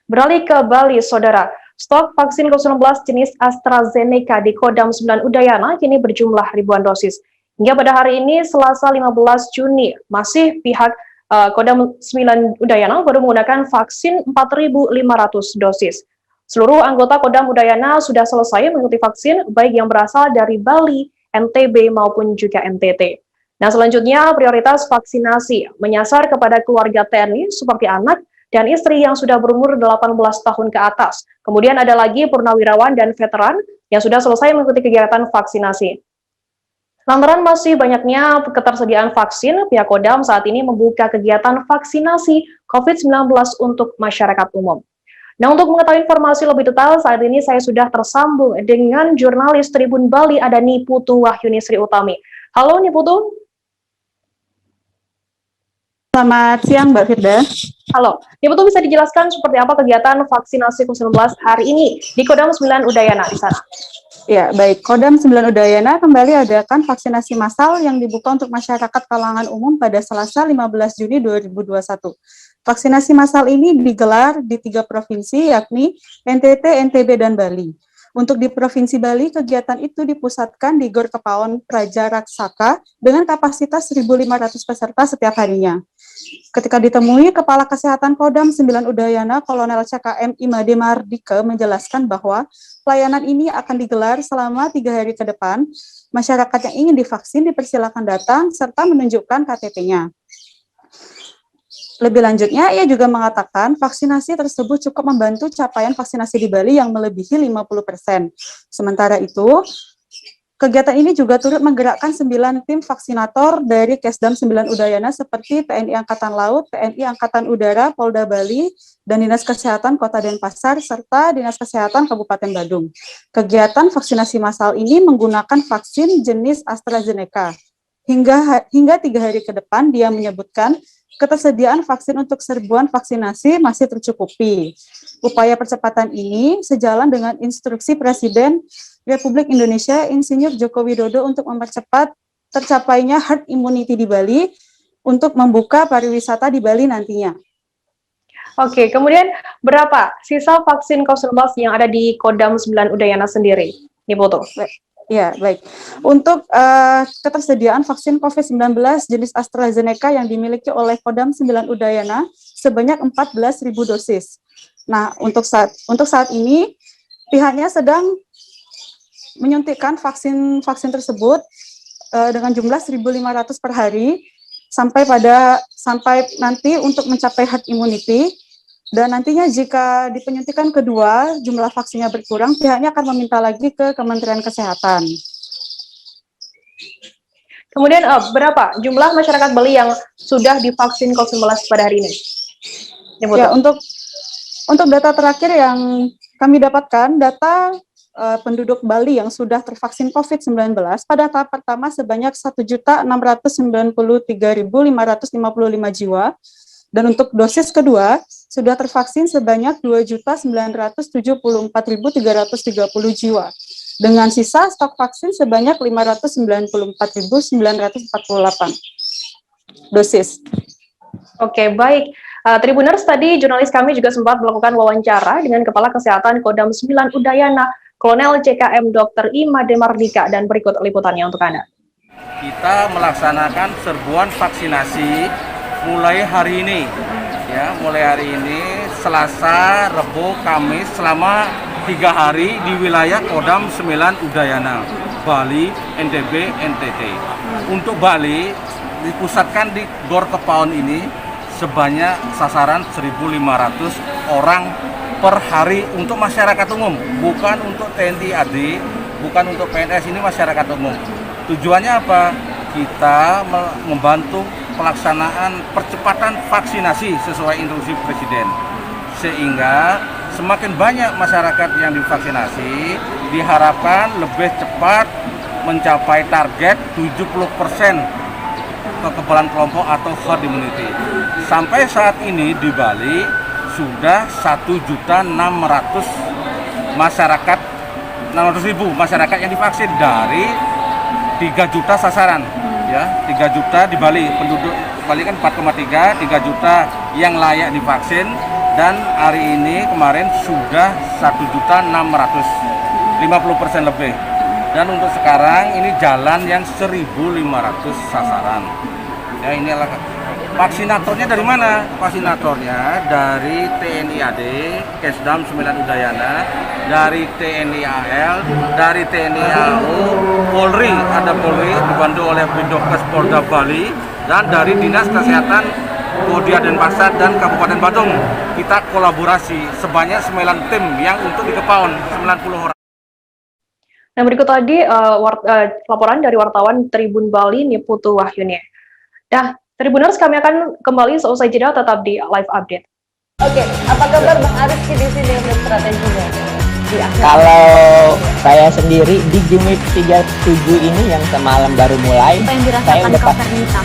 Beralih ke Bali, Saudara. Stok vaksin COVID-19 jenis AstraZeneca di Kodam 9 Udayana kini berjumlah ribuan dosis. Hingga pada hari ini, Selasa 15 Juni, masih pihak Kodam 9 Udayana baru menggunakan vaksin 4.500 dosis. Seluruh anggota Kodam Udayana sudah selesai mengikuti vaksin, baik yang berasal dari Bali, NTB, maupun juga NTT. Nah, selanjutnya prioritas vaksinasi menyasar kepada keluarga TNI seperti anak dan istri yang sudah berumur 18 tahun ke atas. Kemudian ada lagi purnawirawan dan veteran yang sudah selesai mengikuti kegiatan vaksinasi. Lantaran masih banyaknya ketersediaan vaksin, pihak Kodam saat ini membuka kegiatan vaksinasi COVID-19 untuk masyarakat umum. Nah, untuk mengetahui informasi lebih detail, saat ini saya sudah tersambung dengan jurnalis Tribun Bali, ada Niputu Wahyuni Sri Utami. Halo Niputu. Selamat siang Mbak Firda. Halo, Niputu bisa dijelaskan seperti apa kegiatan vaksinasi COVID-19 hari ini di Kodam 9 Udayana di sana? Ya, baik. Kodam 9 Udayana kembali adakan vaksinasi massal yang dibuka untuk masyarakat kalangan umum pada Selasa 15 Juni 2021. Vaksinasi massal ini digelar di 3 provinsi, yakni NTT, NTB, dan Bali. Untuk di Provinsi Bali, kegiatan itu dipusatkan di Gor Kepaon Praja Raksaka dengan kapasitas 1.500 peserta setiap harinya. Ketika ditemui, Kepala Kesehatan Kodam 9 Udayana, Kolonel CKM Imade Mardika menjelaskan bahwa pelayanan ini akan digelar selama 3 hari ke depan. Masyarakat yang ingin divaksin dipersilakan datang serta menunjukkan KTP-nya. Lebih lanjutnya, ia juga mengatakan vaksinasi tersebut cukup membantu capaian vaksinasi di Bali yang melebihi 50%. Sementara itu, kegiatan ini juga turut menggerakkan 9 tim vaksinator dari Kesdam 9 Udayana seperti TNI Angkatan Laut, TNI Angkatan Udara, Polda Bali, dan Dinas Kesehatan Kota Denpasar, serta Dinas Kesehatan Kabupaten Badung. Kegiatan vaksinasi massal ini menggunakan vaksin jenis AstraZeneca. Hingga 3 hari ke depan, dia menyebutkan ketersediaan vaksin untuk serbuan vaksinasi masih tercukupi. Upaya percepatan ini sejalan dengan instruksi Presiden Republik Indonesia Insinyur Joko Widodo untuk mempercepat tercapainya herd immunity di Bali untuk membuka pariwisata di Bali nantinya. Oke, kemudian berapa sisa vaksin COVID-19 yang ada di Kodam 9 Udayana sendiri? Niputu. Ya, baik. Untuk ketersediaan vaksin COVID-19 jenis AstraZeneca yang dimiliki oleh Kodam 9 Udayana sebanyak 14.000 dosis. Nah, untuk saat ini pihaknya sedang menyuntikkan vaksin tersebut dengan jumlah 1.500 per hari sampai nanti untuk mencapai herd immunity. Dan nantinya jika di penyuntikan kedua jumlah vaksinnya berkurang, pihaknya akan meminta lagi ke Kementerian Kesehatan. Kemudian berapa jumlah masyarakat Bali yang sudah divaksin COVID-19 pada hari ini? Ya, untuk data terakhir yang kami dapatkan, data penduduk Bali yang sudah tervaksin COVID-19 pada tahap pertama sebanyak 1.693.555 jiwa, dan untuk dosis kedua sudah tervaksin sebanyak 2.974.330 jiwa, dengan sisa stok vaksin sebanyak 594.948 dosis. Oke, baik. Tribuners, tadi jurnalis kami juga sempat melakukan wawancara dengan Kepala Kesehatan Kodam 9 Udayana, Kolonel CKM Dr. Imade Mardika, dan berikut liputannya untuk Anda. Kita melaksanakan serbuan vaksinasi mulai hari ini. Ya, mulai hari ini Selasa, Rabu, Kamis selama 3 hari di wilayah Kodam 9 Udayana, Bali, NTB, NTT. Untuk Bali dipusatkan di Gor Kepaon ini sebanyak sasaran 1.500 orang per hari untuk masyarakat umum, bukan untuk TNI AD, bukan untuk PNS, ini masyarakat umum. Tujuannya apa? Kita membantu pelaksanaan percepatan vaksinasi sesuai instruksi Presiden, sehingga semakin banyak masyarakat yang divaksinasi diharapkan lebih cepat mencapai target 70% kekebalan kelompok atau herd immunity. Sampai saat ini di Bali sudah 1.600.000 masyarakat yang divaksin dari 3 juta sasaran. Ya, 3 juta di Bali, penduduk Bali kan 4,3, 3 juta yang layak divaksin, dan hari ini kemarin sudah 1.600.000, 50% lebih. Dan untuk sekarang ini jalan yang 1.500 sasaran. Ya, ini adalah vaksinatornya dari mana? Vaksinatornya dari TNI AD, Kesdam 9 Udayana, dari TNI AL, dari TNI AU, Polri, ada Polri dibantu oleh Bidokes Polda Bali, dan dari Dinas Kesehatan Kodia Denpasar dan Kabupaten Badung. Kita kolaborasi sebanyak 9 tim yang untuk di Kepaon 90 orang. Nah, berikut tadi laporan dari wartawan Tribun Bali Niputu Wahyuni. Nah, Tribuners, kami akan kembali seusai jeda, tetap di live update. Oke, apa kabar Bang Ariski di sini untuk strateginya? Kalau saya sendiri di Game Week 37 ini yang semalam baru mulai, Apa yang saya dirasakan udah Kak Fernita?